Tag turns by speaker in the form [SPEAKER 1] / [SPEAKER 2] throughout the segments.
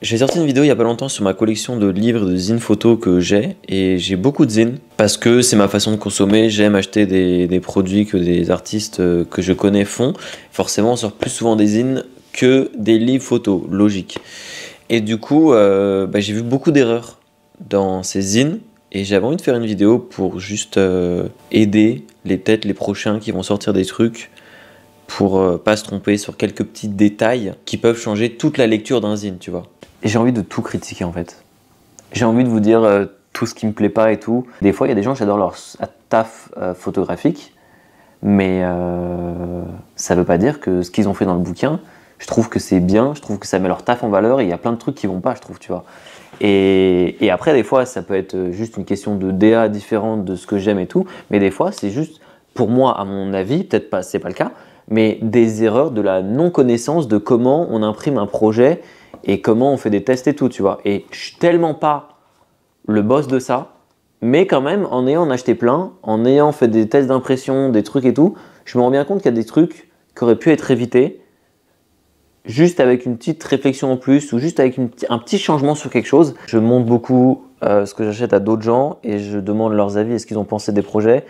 [SPEAKER 1] J'ai sorti une vidéo il y a pas longtemps sur ma collection de livres de zines photos que j'ai et j'ai beaucoup de zines parce que c'est ma façon de consommer. J'aime acheter des produits que des artistes que je connais font. Forcément, on sort plus souvent des zines que des livres photos, logique. Et du coup, j'ai vu beaucoup d'erreurs dans ces zines et j'avais envie de faire une vidéo pour juste aider peut-être les prochains qui vont sortir des trucs pour pas se tromper sur quelques petits détails qui peuvent changer toute la lecture d'un zine, tu vois. Et j'ai envie de tout critiquer en fait. J'ai envie de vous dire tout ce qui me plaît pas et tout. Des fois, il y a des gens, j'adore leur taf photographique, mais ça veut pas dire que ce qu'ils ont fait dans le bouquin, je trouve que c'est bien, je trouve que ça met leur taf en valeur et il y a plein de trucs qui vont pas, je trouve, tu vois. Et après, des fois, ça peut être juste une question de DA différente de ce que j'aime et tout, mais des fois, c'est juste, pour moi, à mon avis, peut-être pas, c'est pas le cas, mais des erreurs de la non-connaissance de comment on imprime un projet et comment on fait des tests et tout, tu vois. Et je suis tellement pas le boss de ça, mais quand même, en ayant acheté plein, en ayant fait des tests d'impression, des trucs et tout, je me rends bien compte qu'il y a des trucs qui auraient pu être évités juste avec une petite réflexion en plus ou juste avec un petit changement sur quelque chose. Je montre beaucoup ce que j'achète à d'autres gens et je demande leurs avis et ce qu'ils ont pensé des projets.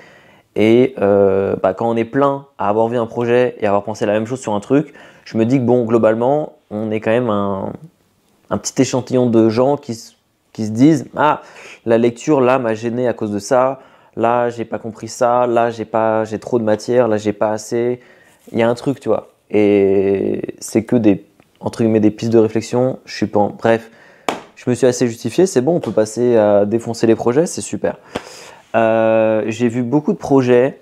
[SPEAKER 1] Et quand on est plein à avoir vu un projet et avoir pensé la même chose sur un truc, je me dis que bon, globalement, on est quand même un petit échantillon de gens qui se disent « Ah, la lecture là m'a gêné à cause de ça, là j'ai pas compris ça, là j'ai trop de matière, là j'ai pas assez. » Il y a un truc, tu vois. Et c'est que entre guillemets, des pistes de réflexion. Je suis pas bref, je me suis assez justifié, c'est bon, on peut passer à défoncer les projets, c'est super. J'ai vu beaucoup de projets.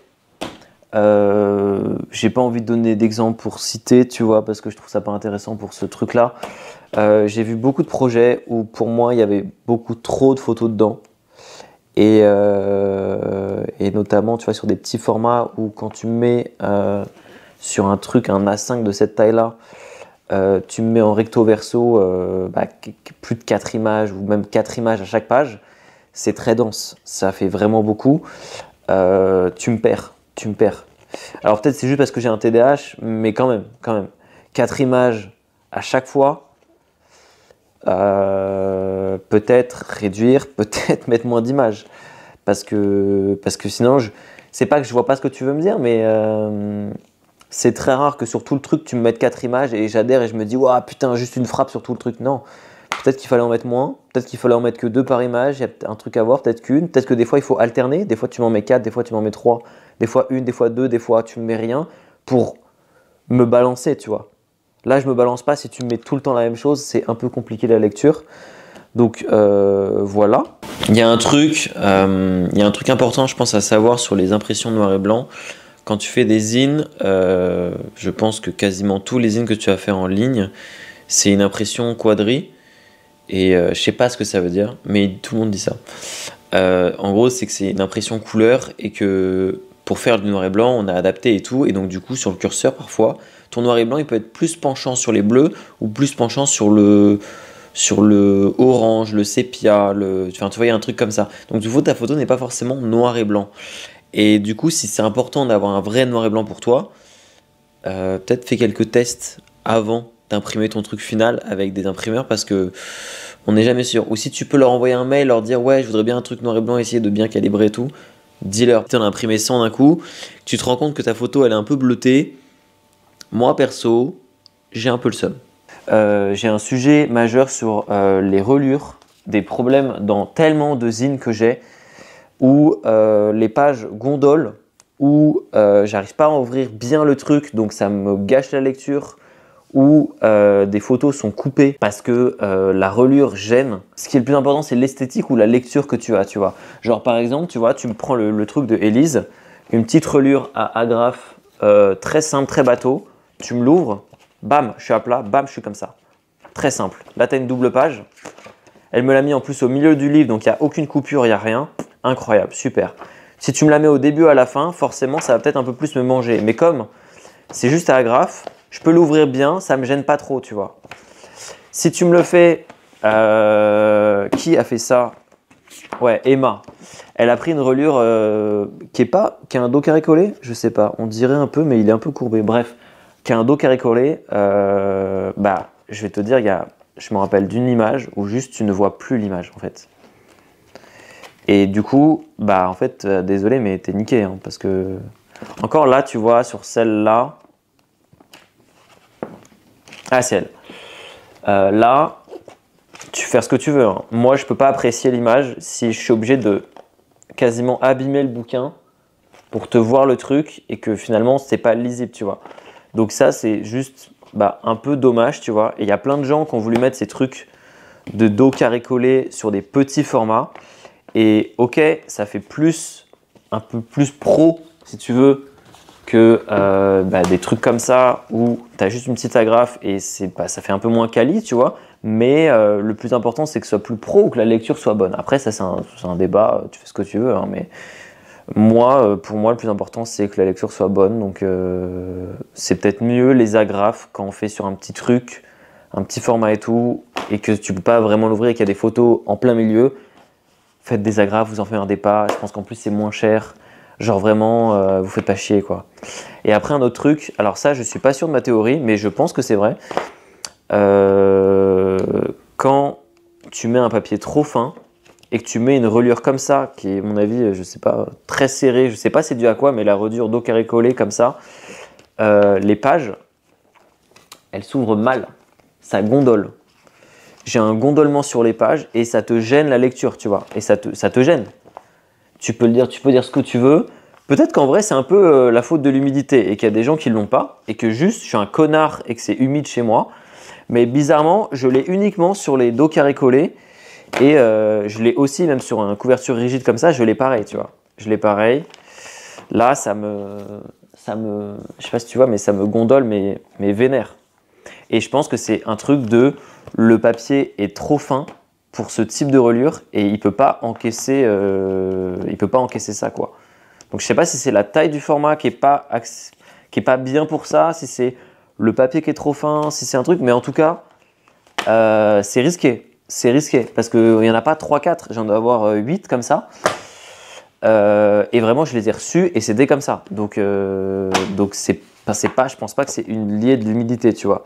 [SPEAKER 1] J'ai pas envie de donner d'exemples pour citer, tu vois, parce que je trouve ça pas intéressant pour ce truc-là. J'ai vu beaucoup de projets où pour moi il y avait beaucoup trop de photos dedans. Et notamment, tu vois, sur des petits formats où quand tu mets sur un truc, un A5 de cette taille-là, tu me mets en recto verso plus de 4 images ou même 4 images à chaque page, c'est très dense, ça fait vraiment beaucoup. Tu me perds. Alors peut-être c'est juste parce que j'ai un TDAH, mais quand même. 4 images à chaque fois, peut-être réduire, peut-être mettre moins d'images. Parce que sinon, c'est pas que je vois pas ce que tu veux me dire, mais c'est très rare que sur tout le truc, tu me mettes 4 images et j'adhère et je me dis « Waouh, putain, juste une frappe sur tout le truc. » Non, peut-être qu'il fallait en mettre moins, peut-être qu'il fallait en mettre que 2 par image, il y a un truc à voir, peut-être qu'une, peut-être que des fois il faut alterner, des fois tu m'en mets 4, des fois tu m'en mets 3, des fois une, des fois 2, des fois tu me mets rien pour me balancer, tu vois. Là, je me balance pas, si tu me mets tout le temps la même chose, c'est un peu compliqué la lecture. Donc voilà. Il y a un truc important, je pense, à savoir sur les impressions noir et blanc. Quand tu fais des zines, je pense que quasiment tous les zines que tu vas faire en ligne, c'est une impression quadri. Et je sais pas ce que ça veut dire, mais tout le monde dit ça. En gros, c'est que c'est une impression couleur et que pour faire du noir et blanc, on a adapté et tout. Et donc du coup, sur le curseur, parfois, ton noir et blanc, il peut être plus penchant sur les bleus ou plus penchant sur le orange, le sépia, enfin, tu vois, il y a un truc comme ça. Donc du coup, ta photo n'est pas forcément noir et blanc. Et du coup, si c'est important d'avoir un vrai noir et blanc pour toi, peut-être fais quelques tests avant d'imprimer ton truc final avec des imprimeurs parce que on n'est jamais sûr. Ou si tu peux leur envoyer un mail, leur dire ouais, je voudrais bien un truc noir et blanc, essayer de bien calibrer et tout, dis-leur, tu en as imprimé 100 d'un coup, tu te rends compte que ta photo elle est un peu bleutée. Moi perso, j'ai un peu le seum. J'ai un sujet majeur sur les relures, des problèmes dans tellement de zines que j'ai où les pages gondolent, où j'arrive pas à ouvrir bien le truc, donc ça me gâche la lecture, où des photos sont coupées parce que la relure gêne. Ce qui est le plus important, c'est l'esthétique ou la lecture que tu as, tu vois. Genre par exemple, tu vois, tu me prends le truc de Élise, une petite relure à agrafe, très simple, très bateau, tu me l'ouvres, bam, je suis à plat, bam, je suis comme ça. Très simple. Là, tu as une double page. Elle me l'a mis en plus au milieu du livre, donc il n'y a aucune coupure, il n'y a rien. Incroyable, super. Si tu me la mets au début ou à la fin, forcément, ça va peut-être un peu plus me manger. Mais comme c'est juste à agrafe, je peux l'ouvrir bien, ça ne me gêne pas trop, tu vois. Si tu me le fais… qui a fait ça? Ouais, Emma. Elle a pris une relure qui a un dos carré collé, je sais pas, on dirait un peu, mais il est un peu courbé. Bref, qui a un dos carré collé, je vais te dire, je me rappelle d'une image où juste tu ne vois plus l'image en fait. Et du coup, bah en fait, désolé, mais t'es niqué, hein, parce que encore là, tu vois, sur celle-là, ah c'est elle. Là, tu fais ce que tu veux, hein. Moi, je peux pas apprécier l'image si je suis obligé de quasiment abîmer le bouquin pour te voir le truc et que finalement, c'est pas lisible, tu vois. Donc ça, c'est juste bah, un peu dommage, tu vois. Et il y a plein de gens qui ont voulu mettre ces trucs de dos carré collé sur des petits formats. Et ok, ça fait un peu plus pro, si tu veux, que bah, des trucs comme ça où tu as juste une petite agrafe et bah, ça fait un peu moins quali, tu vois. Mais le plus important, c'est que ce soit plus pro ou que la lecture soit bonne. Après, ça, c'est un débat, tu fais ce que tu veux, hein, mais moi, pour moi, le plus important, c'est que la lecture soit bonne. Donc, c'est peut-être mieux les agrafes quand on fait sur un petit truc, un petit format et tout, et que tu peux pas vraiment l'ouvrir et qu'il y a des photos en plein milieu. Faites des agrafes, vous en emmerdez pas. Je pense qu'en plus, c'est moins cher. Genre vraiment, vous faites pas chier, quoi. Et après, un autre truc, alors ça, je suis pas sûr de ma théorie, mais je pense que c'est vrai. Quand tu mets un papier trop fin et que tu mets une reliure comme ça, qui est, à mon avis, je sais pas, très serrée, je sais pas c'est dû à quoi, mais la reliure dos carré collé comme ça, les pages, elles s'ouvrent mal, ça gondole. J'ai un gondolement sur les pages et ça te gêne la lecture, tu vois, et ça te gêne. Tu peux dire ce que tu veux. Peut-être qu'en vrai, c'est un peu la faute de l'humidité et qu'il y a des gens qui ne l'ont pas et que juste, je suis un connard et que c'est humide chez moi. Mais bizarrement, je l'ai uniquement sur les dos carrés collés et je l'ai aussi même sur une couverture rigide comme ça, je l'ai pareil, tu vois. Je l'ai pareil. Là, je sais pas si tu vois, mais ça me gondole, mais vénère. Et je pense que c'est un truc le papier est trop fin pour ce type de reliure et il peut pas encaisser ça, quoi. Donc je sais pas si c'est la taille du format qui est pas bien pour ça, si c'est le papier qui est trop fin, si c'est un truc, mais en tout cas c'est risqué. C'est risqué parce qu'il n'y en a pas 3-4, j'en dois avoir 8 comme ça. Et vraiment, je les ai reçus et c'était comme ça. Donc je pense pas que c'est une liée de l'humidité, tu vois.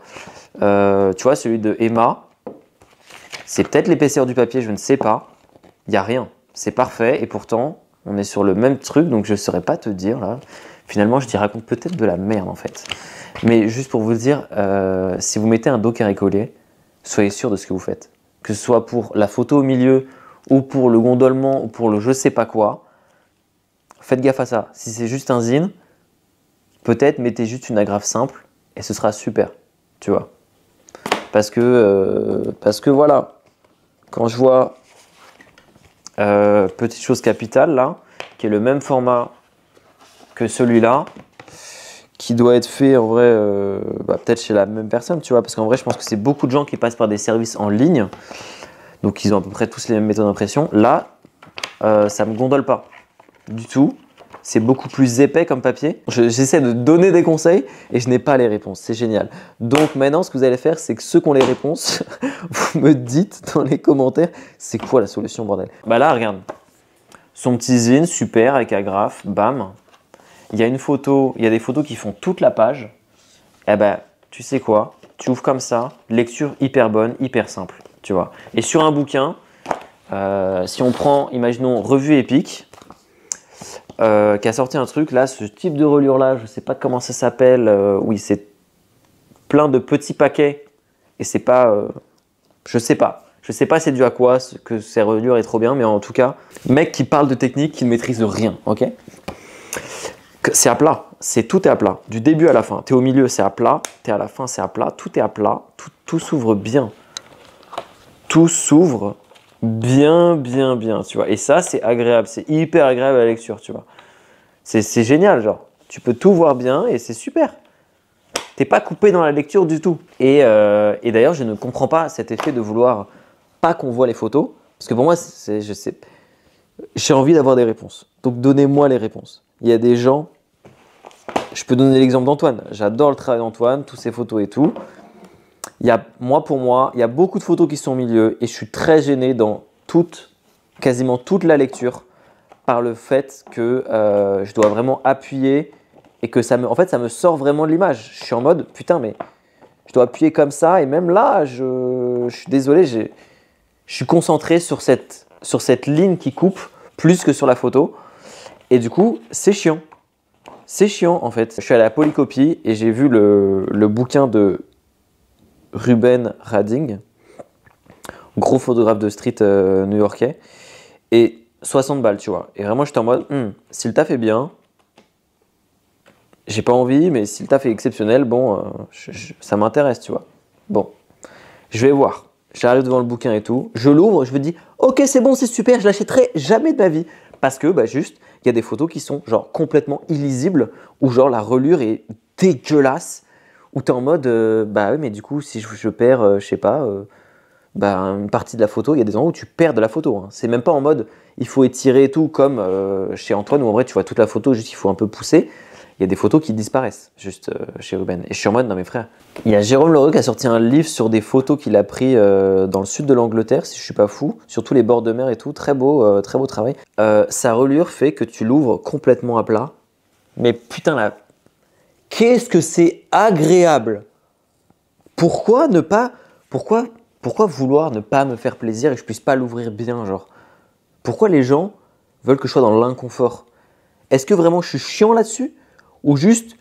[SPEAKER 1] Tu vois, celui de Emma, c'est peut-être l'épaisseur du papier, je ne sais pas. Il n'y a rien. C'est parfait et pourtant, on est sur le même truc, donc je ne saurais pas te dire là. Finalement, je t'y raconte peut-être de la merde en fait. Mais juste pour vous dire, si vous mettez un dos carré collé, soyez sûr de ce que vous faites. Que ce soit pour la photo au milieu ou pour le gondolement ou pour le je sais pas quoi, faites gaffe à ça. Si c'est juste un zine, peut-être mettez juste une agrafe simple et ce sera super, tu vois. Parce que voilà, quand je vois Petite chose capitale là, qui est le même format que celui-là, qui doit être fait en vrai, peut-être chez la même personne, tu vois, parce qu'en vrai, je pense que c'est beaucoup de gens qui passent par des services en ligne, donc ils ont à peu près tous les mêmes méthodes d'impression. Là, ça me gondole pas du tout. C'est beaucoup plus épais comme papier. J'essaie de donner des conseils et je n'ai pas les réponses. C'est génial. Donc maintenant, ce que vous allez faire, c'est que ceux qui ont les réponses, vous me dites dans les commentaires, c'est quoi la solution, bordel. Bah là, regarde. Son petit zine, super, avec agrafe, bam. Il y a des photos qui font toute la page. Eh ben, tu sais quoi? Tu ouvres comme ça, lecture hyper bonne, hyper simple, tu vois. Et sur un bouquin, si on prend, imaginons, Revue Épique, qui a sorti un truc, là, ce type de reliure là, je ne sais pas comment ça s'appelle, oui, c'est plein de petits paquets, et c'est pas, je sais pas c'est dû à quoi, que ces reliures est trop bien, mais en tout cas, mec qui parle de technique, qui ne maîtrise rien, ok? C'est à plat, tout est à plat, du début à la fin. Tu es au milieu, c'est à plat, tu es à la fin, c'est à plat, tout est à plat, tout s'ouvre bien. Tout s'ouvre bien, bien, bien, tu vois. Et ça, c'est agréable, c'est hyper agréable à la lecture, tu vois. C'est génial, genre. Tu peux tout voir bien et c'est super. T'es pas coupé dans la lecture du tout. Et d'ailleurs, je ne comprends pas cet effet de vouloir pas qu'on voit les photos. Parce que pour moi, j'ai envie d'avoir des réponses. Donc, donnez-moi les réponses. Il y a des gens, je peux donner l'exemple d'Antoine. J'adore le travail d'Antoine, toutes ses photos et tout. Pour moi, il y a beaucoup de photos qui sont au milieu et je suis très gêné dans quasiment toute la lecture par le fait que je dois vraiment appuyer et que en fait, ça me sort vraiment de l'image. Je suis en mode, putain, mais dois appuyer comme ça. Et même là, je suis désolé, je suis concentré sur cette ligne qui coupe plus que sur la photo. Et du coup, c'est chiant. C'est chiant en fait. Je suis allé à Polycopie et j'ai vu le bouquin de Ruben Rading, gros photographe de street new-yorkais, et 60 balles, tu vois. Et vraiment, j'étais en mode, si le taf est bien, j'ai pas envie, mais si le taf est exceptionnel, bon, ça m'intéresse, tu vois. Bon, je vais voir. J'arrive devant le bouquin et tout, je l'ouvre, je me dis, ok, c'est bon, c'est super, je l'achèterai jamais de ma vie. Parce que, bah, juste, il y a des photos qui sont genre complètement illisibles, ou genre la relure est dégueulasse, où tu es en mode, bah oui, mais du coup, si je perds, je sais pas, bah, une partie de la photo, il y a des endroits où tu perds de la photo. Hein. C'est même pas en mode, il faut étirer et tout, comme chez Antoine, où en vrai, tu vois toute la photo, juste il faut un peu pousser. Il y a des photos qui disparaissent, juste chez Ruben. Et je suis en mode, non mes frères. Il y a Jérôme Lheureux qui a sorti un livre sur des photos qu'il a pris dans le sud de l'Angleterre, si je suis pas fou, sur tous les bords de mer et tout. Très beau travail. Sa relure fait que tu l'ouvres complètement à plat. Mais putain là, qu'est-ce que c'est agréable! Pourquoi ne pas. Pourquoi vouloir ne pas me faire plaisir et que je puisse pas l'ouvrir bien, genre? Pourquoi les gens veulent que je sois dans l'inconfort? Est-ce que vraiment je suis chiant là-dessus? Ou juste,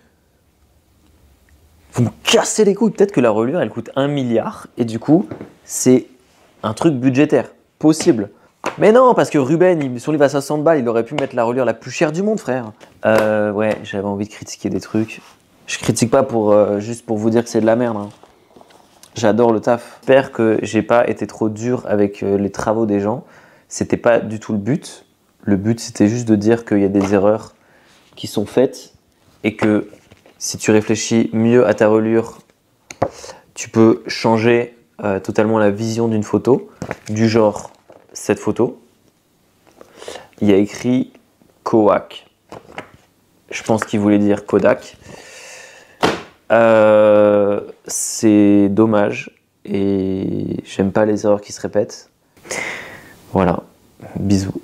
[SPEAKER 1] vous me cassez les couilles. Peut-être que la relure, elle coûte 1 milliard. Et du coup, c'est un truc budgétaire. Possible. Mais non, parce que Ruben, son livre à 60 balles, il aurait pu mettre la relure la plus chère du monde, frère. Ouais, j'avais envie de critiquer des trucs. Je critique pas juste pour vous dire que c'est de la merde. Hein. J'adore le taf. J'espère que j'ai pas été trop dur avec les travaux des gens. C'était pas du tout le but. Le but, c'était juste de dire qu'il y a des erreurs qui sont faites et que si tu réfléchis mieux à ta relure, tu peux changer totalement la vision d'une photo, du genre cette photo. Il y a écrit Kodak. Je pense qu'il voulait dire Kodak. C'est dommage et j'aime pas les erreurs qui se répètent. Voilà, bisous.